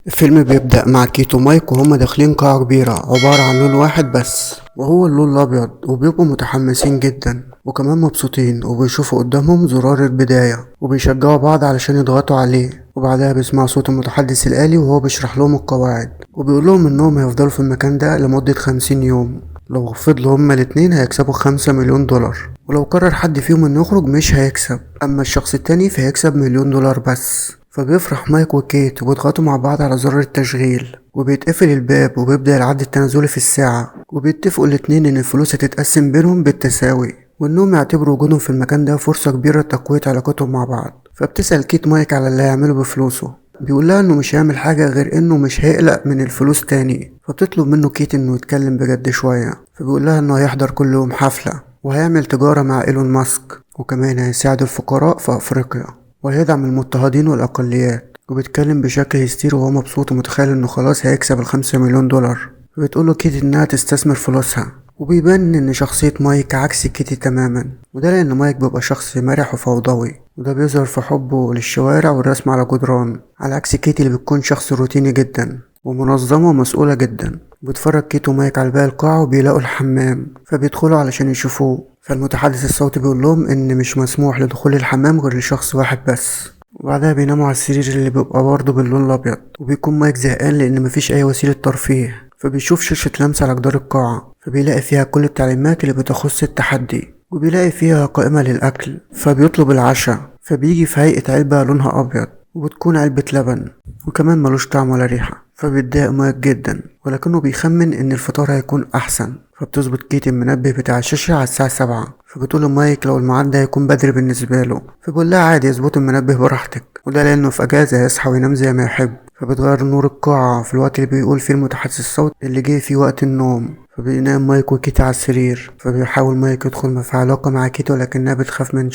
الفيلم بيبدأ مع كيتو ومايك وهما داخلين قاعة كبيرة عبارة عن لون واحد بس، وهو اللون الأبيض، وبيبقوا متحمسين جدا وكمان مبسوطين، وبيشوفوا قدامهم زرار البداية وبيشجعوا بعض علشان يضغطوا عليه. وبعدها بيسمعوا صوت المتحدث الآلي وهو بيشرح لهم القواعد، وبيقول لهم إنهم هيفضلوا في المكان ده لمدة 50 يوم. لو فضلوا هما الاتنين هيكسبوا 5 مليون دولار، ولو قرر حد فيهم إنه يخرج مش هيكسب، أما الشخص التاني فهيكسب 1 مليون دولار بس. فبيفرح مايك وكيت وبيضغطوا مع بعض على زر التشغيل، وبيتقفل الباب وبيبدأ العد التنازلي في الساعة، وبيتفقوا الاتنين إن الفلوس هتتقسم بينهم بالتساوي، وإنهم يعتبروا وجودهم في المكان ده فرصة كبيرة لتقوية علاقتهم مع بعض. فبتسأل كيت مايك على اللي هيعمله بفلوسه، بيقولها إنه مش هيعمل حاجة غير إنه مش هيقلق من الفلوس تاني. فبتطلب منه كيت إنه يتكلم بجد شوية، فبيقولها إنه هيحضر كل يوم حفلة، وهيعمل تجارة مع إيلون ماسك، وكمان هيساعد الفقراء في أفريقيا، وهيدعم المضطهدين والأقليات. وبيتكلم بشكل هستيري وهو مبسوط ومتخيل انه خلاص هيكسب ال5 مليون دولار. وبتقوله كيتي انها تستثمر فلوسها، وبيبان ان شخصية مايك عكس كيتي تماما، وده لان مايك بيبقى شخص مرح وفوضوي، وده بيظهر في حبه للشوارع والرسم على جدران، على عكس كيتي اللي بتكون شخص روتيني جدا ومنظمة ومسؤولة جدا. بيتفرج كيتو ومايك على باقي القاعة وبيلاقوا الحمام، فبيدخلوا علشان يشوفوه. فالمتحدث الصوتي بيقول لهم ان مش مسموح لدخول الحمام غير لشخص واحد بس. وبعدها بيناموا على السرير اللي بيبقى برضه باللون الأبيض، وبيكون مايك زهقان لأن مفيش أي وسيلة ترفيه، فبيشوف شاشة لمس على جدار القاعة، فبيلاقي فيها كل التعليمات اللي بتخص التحدي، وبيلاقي فيها قائمة للأكل، فبيطلب العشاء، فبيجي في هيئة علبة لونها أبيض، وبتكون علبة لبن، وكمان ملوش طعم ولا ريحة. فبيتضايق مايك جدا، ولكنه بيخمن إن الفطار هيكون أحسن. فبتظبط كيتي المنبه بتاع الشاشة على الساعة 7، فبتقول لمايك لو الميعاد ده هيكون بدري بالنسبة له، فبيقول لها عادي يظبط المنبه براحتك، وده لأنه في أجازة يصحى وينام زي ما يحب. فبتغير نور القاعة في الوقت اللي بيقول فيه المتحدث الصوت اللي جه فيه وقت النوم، فبينام مايك وكيتي على السرير. فبيحاول مايك يدخل في علاقة مع كيتي، ولكنها بتخاف من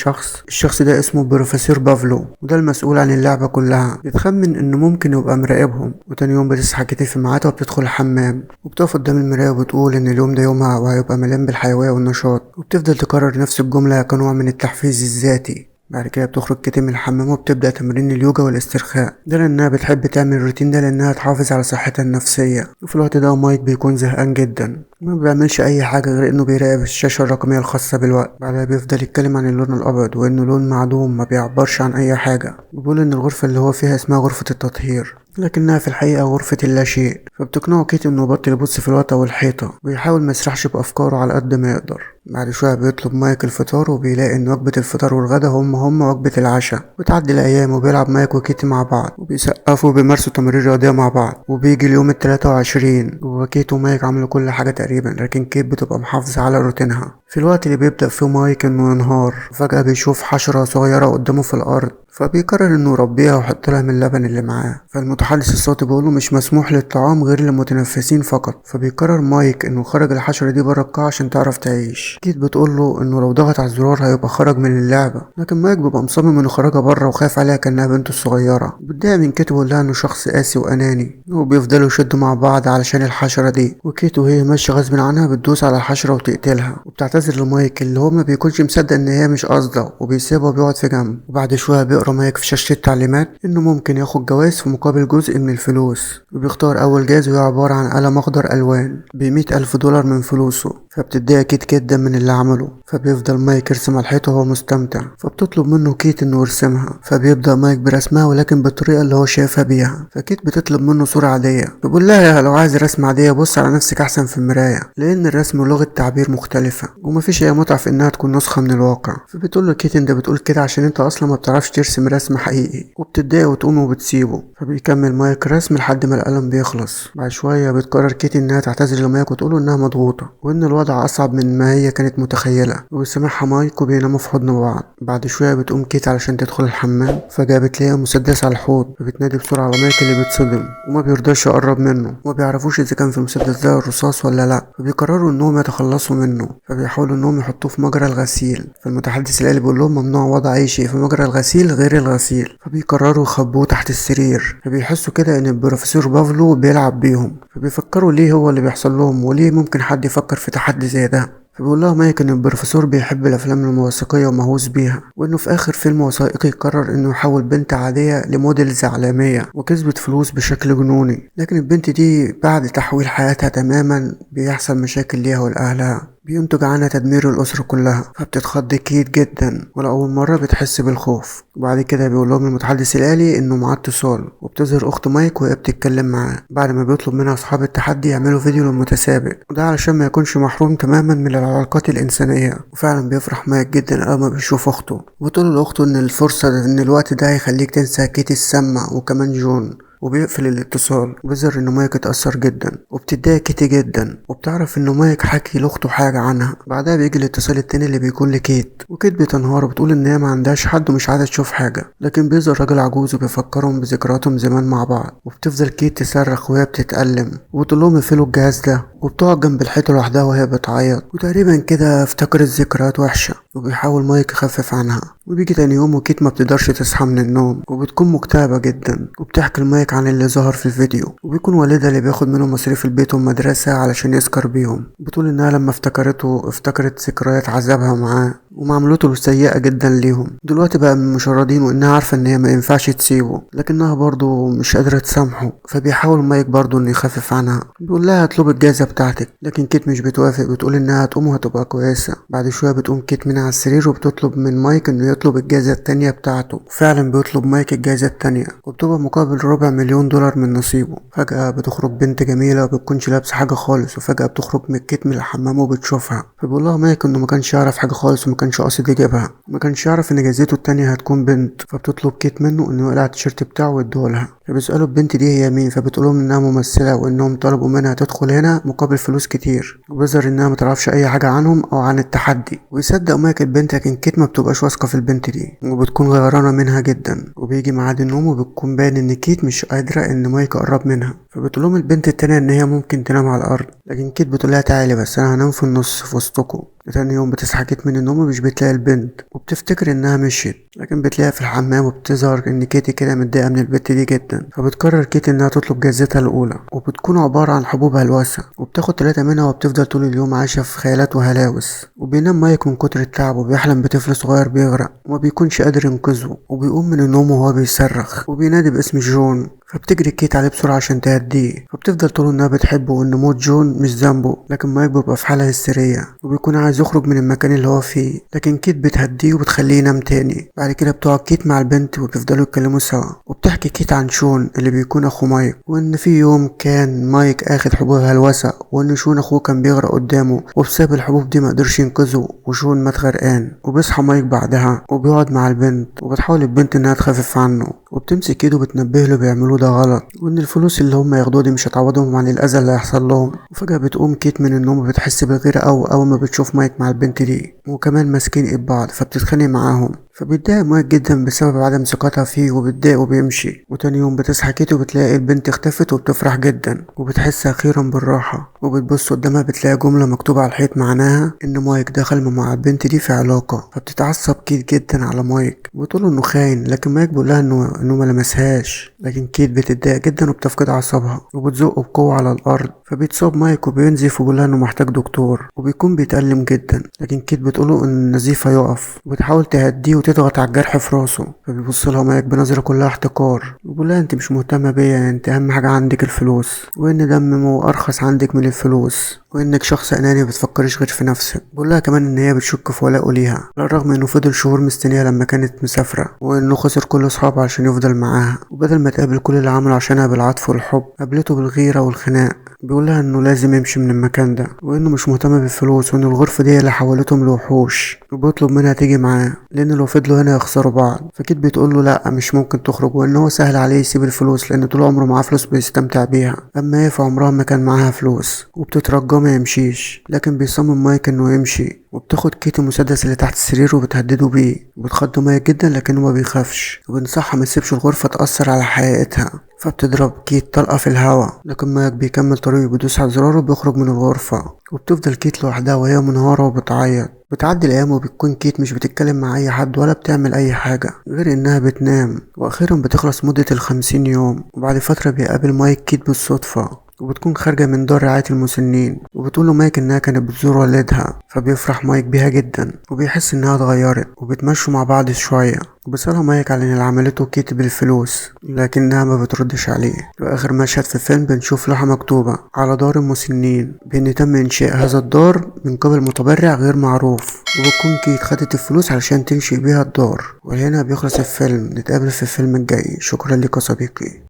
الشخص ده اسمه بروفيسور بافلو، وده المسؤول عن اللعبة كلها. بتخمن انه ممكن يبقى مراقبهم. وتاني يوم بتصحى كيتي في ميعادها وبتدخل الحمام، وبتقف قدام المراية وبتقول ان اليوم ده يومها وهيبقى مليان بالحيوية والنشاط، وبتفضل تكرر نفس الجملة كنوع من التحفيز الذاتي. بعد كده بتخرج كيتي من الحمام وبتبدأ تمرين اليوجا والاسترخاء، ده لأنها بتحب تعمل الروتين ده لأنها تحافظ على صحتها النفسية. وفي الوقت ده مايك بيكون زهقان جدا، ما بيعملش أي حاجة غير إنه بيراقب الشاشة الرقمية الخاصة بالوقت. بعدها بيفضل يتكلم عن اللون الأبيض وإنه لون معدوم ما بيعبرش عن أي حاجة، وبيقول إن الغرفة اللي هو فيها اسمها غرفة التطهير، لكنها في الحقيقة غرفة اللاشيء. فبتقنعه كيتي انه يبطل يبص في الوقت والحيطة، ويحاول ما يسرحش بأفكاره على قد ما يقدر. بعد شوية بيطلب مايك الفطار، وبيلاقي ان وجبة الفطار والغدا هما وجبة العشاء. بتعدي الأيام وبيلعب مايك وكيتي مع بعض، وبيسقفوا وبيمارسوا تمارين رياضية مع بعض. وبيجي اليوم ال23، وكيتي ومايك عملوا كل حاجة تقريبا، لكن كيت بتبقى محافظة على روتينها. في الوقت اللي بيبدأ فيه مايك انه ينهار، فجأة بيشوف حشرة صغيرة قدامه في الأرض، فبيقرر انه يربيها ويحط لها من اللبن اللي معاه. فالمتحدث الصوتي بيقوله مش مسموح للطعام غير للمتنفسين فقط. فبيقرر مايك انه خرج الحشرة دي بره القاعة عشان تعرف تعيش. كيت بتقوله انه لو ضغط على الزرار هيبقى خرج من اللعبة، لكن مايك بيبقى مصمم انه خرجها بره وخايف عليها كأنها بنته الصغيرة. بتضايق من كيت ويقول لها انه شخص قاسي واناني، وبيفضلوا يشدوا مع بعض علشان الحشرة دي. وكيت وهي ماشية غصب عنها بتدوس على الحشرة وتقتلها، وبتعتذر لمايك اللي هو ما بيكونش مصدق ان هي مش قاصدة، وبيسيبها وبيقعد في جنب. وبعد شوية بيقرا مايك في شاشة التعليمات انه ممكن ياخد جواز في مقابل جزء من الفلوس، وبيختار اول جاز وهي عبارة عن قلم اخضر الوان ب100,000 دولار من فلوسه. فبتتضايق كيت جدا من اللي عمله، فبيفضل مايك يرسم على الحيطة وهو مستمتع. فبتطلب منه كيت انه يرسمها، فبيبدأ مايك برسمها ولكن بالطريقة اللي هو شايفها بيها. فكيت بتطلب منه صورة عادية، بيقول لها لو عايز رسم عادية بص على نفسك احسن في المراية، لان الرسم ولغة تعبير مختلفة، ومفيش اي متعة في انها تكون نسخة من الواقع. فبتقول له كيت انت بتقول كده عشان انت اصلا ما بتعرفش ترسم رسم حقيقي، وبتتضايق وتقوم وبتسيبه. فبيكمل مايك رسم لحد ما القلم بيخلص. بعد شوية بتقرر كيت انها تعتذر لمايك وتقوله انها مضغوطة، وان الوضع اصعب من ما هي كانت متخيلة، وبيسامحها مايك وبيناموا في حضن بعض. بعد شوية بتقوم كيت علشان تدخل الحمام، فجأة بتلاقي مسدس على الحوض، فبتنادي بسرعة على مايك اللي بيتصدم وما بيرضاش يقرب منه، وما بيعرفوش اذا كان في المسدس ده الرصاص ولا لا. فبيقرروا انهم يتخلصوا منه، فبيحاولوا انهم يحطوه في مجرى الغسيل. فالمتحدث الآلي بيقول لهم ممنوع وضع اي شيء في مجرى الغسيل غير الغسيل. فبيقرروا يخبوه تحت السرير. فبيحسوا كده ان البروفيسور بافلو بيلعب بيهم، فبيفكروا ليه هو اللي بيحصل لهم، وليه ممكن حد يفكر في تحدي زي ده. فبيقول لها مايك ان البروفيسور بيحب الافلام الوثائقيه ومهووس بيها، وانه في اخر فيلم وثائقي قرر انه يحول بنت عاديه لموديلز عالميه وكسبت فلوس بشكل جنوني. لكن البنت دي بعد تحويل حياتها تماما بيحصل مشاكل ليها ولأهلها، بينتج عنها تدمير الأسرة كلها، فبتتخض كيت جدا ولأول مرة بتحس بالخوف. وبعد كده بيقول لهم المتحدث الآلي إنه معاه اتصال، وبتظهر أخت مايك وهي بتتكلم معاه بعد ما بيطلب منها أصحاب التحدي يعملوا فيديو للمتسابق، وده علشان ما يكونش محروم تماما من العلاقات الإنسانية. وفعلا بيفرح مايك جدا أول ما بيشوف أخته، وبتقول لأخته إن الفرصة إن الوقت ده هيخليك تنسى كيت السامة وكمان جون، وبيقفل الاتصال. وبيظهر ان مايك اتأثر جدا، وبتتضايق كيتي جدا، وبتعرف ان مايك حكي لاخته حاجة عنها. بعدها بيجي الاتصال التاني اللي بيكون لكيت، وكيت بتنهار وبتقول ان هي ما عندهاش حد ومش عايزة تشوف حاجة. لكن بيظهر راجل عجوز وبيفكرهم بذكرياتهم زمان مع بعض، وبتفضل كيت تصرخ وهي بتتألم وبتقول لهم يقفلوا الجهاز ده، وبتقعد جنب الحيطة لوحدها وهي بتعيط، وتقريبا كده افتكرت ذكريات وحشة. وبيحاول مايك يخفف عنها. وبيجي تاني يوم وكيت ما بتقدرش تصحى من النوم، وبتكون مكتئبة جدا، وبتحكي لمايك عن اللي ظهر في الفيديو. وبيكون والدها اللي بياخد منهم مصاريف البيت والمدرسة علشان يسكر بيهم. بتقول انها لما افتكرته افتكرت ذكريات عذابها معاه ومعاملته السيئة جدا ليهم. دلوقتي بقى من المشردين، وانها عارفة ان هي ما ينفعش تسيبه، لكنها برضو مش قادرة تسامحه. فبيحاول مايك برضو انه يخفف عنها، بيقول لها اطلب الجائزة بتاعتك، لكن كيت مش بتوافق. بتقول انها هتقوم وهتبقى كويسة. بعد شوية بتقوم كيت من على السرير وبتطلب من مايك انه يطلب الجائزة التانية بتاعته. فعلا بيطلب مايك الجائزة التانية، وبتبقى مقابل ربع مليون دولار من نصيبه. فجأة بتخرج بنت جميلة وبتكونش لابسة حاجة خالص، وفجأة بتخرج من كيت من الحمام وبتشوفها. فبيقول لها مايك انه ما كانش يعرف حاجة خالص وما كانش قاصد يجيبها، ما كانش يعرف ان جايزته التانية هتكون بنت. فبتطلب كيت منه انه يقلع التيشيرت بتاعه ويديهولها. فبيسألوا البنت دي هي مين، فبتقولهم انها ممثلة وانهم طلبوا منها تدخل هنا مقابل فلوس كتير. وبيظهر انها متعرفش اي حاجة عنهم او عن التحدي. ويصدق مايك البنت، لكن كيت ما بتبقاش واثقة في البنت دي وبتكون غيرانة منها جدا. وبيجي ميعاد النوم وبتكون باين ان كيت مش قادرة ان مايك يقرب منها. فبتقولهم البنت التانية ان هي ممكن تنام على الارض، لكن كيت بتقولها تعالي بس انا هنام في النص في وسطكم. تاني يوم بتصحى كيت من النوم ومش بتلاقي البنت، وبتفتكر انها مشيت، لكن بتلاقيها في الحمام. وبتظهر ان كيتي كده متضايقه من البت دي جدا. فبتقرر كيت انها تطلب جايزتها الاولى، وبتكون عباره عن حبوب هلوسه، وبتاخد 3 منها. وبتفضل طول اليوم عايشه في خيالات وهلاوس. وبينام مايك من كتر التعب وبيحلم بطفل صغير بيغرق وما بيكونش قادر ينقذه. وبيقوم من النوم وهو بيصرخ وبينادي باسم جون. فبتجري كيت عليه بسرعة عشان تهديه. فبتفضل تقول انها بتحبه وان موت جون مش ذنبه، لكن مايك بيبقى في حالة هستيرية وبيكون عايز يخرج من المكان اللي هو فيه. لكن كيت بتهديه وبتخليه ينام تاني. بعد كده بتقعد كيت مع البنت وبيفضلوا يتكلموا سوا. وبتحكي كيت عن شون اللي بيكون اخو مايك، وان في يوم كان مايك اخد حبوب هلوسة، وان شون اخوه كان بيغرق قدامه وبسبب الحبوب دي مقدرش ينقذه وشون مات غرقان. وبيصحى مايك بعدها وبيقعد مع البنت، وبتحاول البنت انها تخفف عنه، وبتمسك ايده وبتنبه له بيعملوه ده غلط، وان الفلوس اللي هم ياخدوها دي مش هتعوضهم عن الاذى اللي هيحصل لهم. وفجأة بتقوم كيت من النوم وبتحس بالغيرة اول ما بتشوف مايك مع البنت دي، وكمان ماسكين ايد بعض. فبتتخانق معاهم. فبيتضايق مايك جدا بسبب عدم ثقتها فيه وبتضايق وبيمشي. وتاني يوم بتصحى كيت وبتلاقي البنت اختفت، وبتفرح جدا وبتحس اخيرا بالراحة. وبتبص قدامها بتلاقي جملة مكتوبة على الحيط معناها ان مايك دخل مع البنت دي في علاقة. فبتتعصب كيت جدا على مايك وبتقوله انه خاين، لكن مايك بيقولها انه ما لمسهاش. لكن كيت بتتضايق جدا وبتفقد اعصابها وبتزقه بقوة على الارض. فبيتصاب مايك وبينزف وبيقولها انه محتاج دكتور، وبيكون بيتألم جدا. لكن كيت بتقوله ان النزيف هيقف، وبتحاول تهديه وتضغط على الجرح في راسه. فبيبص لها مايك بنظرة كلها احتقار وبيقول لها انت مش مهتمة بيا، انت اهم حاجة عندك الفلوس، وان دمه ارخص عندك من الفلوس، وانك شخص اناني بتفكرش غير في نفسك. بيقول لها كمان ان هي بتشك في ولاءه ليها، على الرغم انه فضل شهور مستنيها لما كانت مسافرة، وانه خسر كل اصحابه عشان يفضل معاها. وبدل ما تقابل كل اللي عمله عشانها بالعطف والحب، قابلته بالغيرة والخناق. بيقول لها انه لازم يمشي من المكان ده، وانه مش مهتم بالفلوس، وان الغرفة دي اللي حولتهم لوحوش. وبيطلب منها تيجي معاه لان لو فضلوا هنا يخسروا بعض. فكيت بتقول له لا مش ممكن تخرج، وان هو سهل عليه يسيب الفلوس لان طول عمره معاه فلوس بيستمتع بيها، اما هي في عمرها ما كان معاها فلوس. وبتترجاه ما يمشيش، لكن بيصمم مايك انه يمشي. وبتاخد كيت المسدس اللي تحت السرير وبتهدده بيه. وبتخض مايك جدا لكنه ما بيخافش، وبنصحها ما تسيبش الغرفة تأثر على حقيقتها. فبتضرب كيت طلقة في الهوا، لكن مايك بيكمل طريقه وبيدوس على زراره وبيخرج من الغرفة. وبتفضل كيت لوحدها وهي منهارة وبتعيط. بتعدي الأيام وبتكون كيت مش بتتكلم مع أي حد ولا بتعمل أي حاجة غير إنها بتنام. وأخيرا بتخلص مدة 50 يوم، وبعد فترة بيقابل مايك كيت بالصدفة، وبتكون خارجة من دار رعاية المسنين، وبتقوله مايك انها كانت بتزور والدها، فبيفرح مايك بيها جدا وبيحس انها اتغيرت، وبيتمشوا مع بعض شوية، وبيسألها مايك على اللي عملته كيتي بالفلوس، لكنها ما بتردش عليه. في آخر مشهد في الفيلم بنشوف لوحة مكتوبة على دار المسنين بأن تم إنشاء هذا الدار من قبل متبرع غير معروف، وبتكون كيت خدت الفلوس علشان تنشئ بيها الدار. وهنا بيخلص الفيلم، نتقابل في الفيلم الجاي. شكرا لك يا صديقي.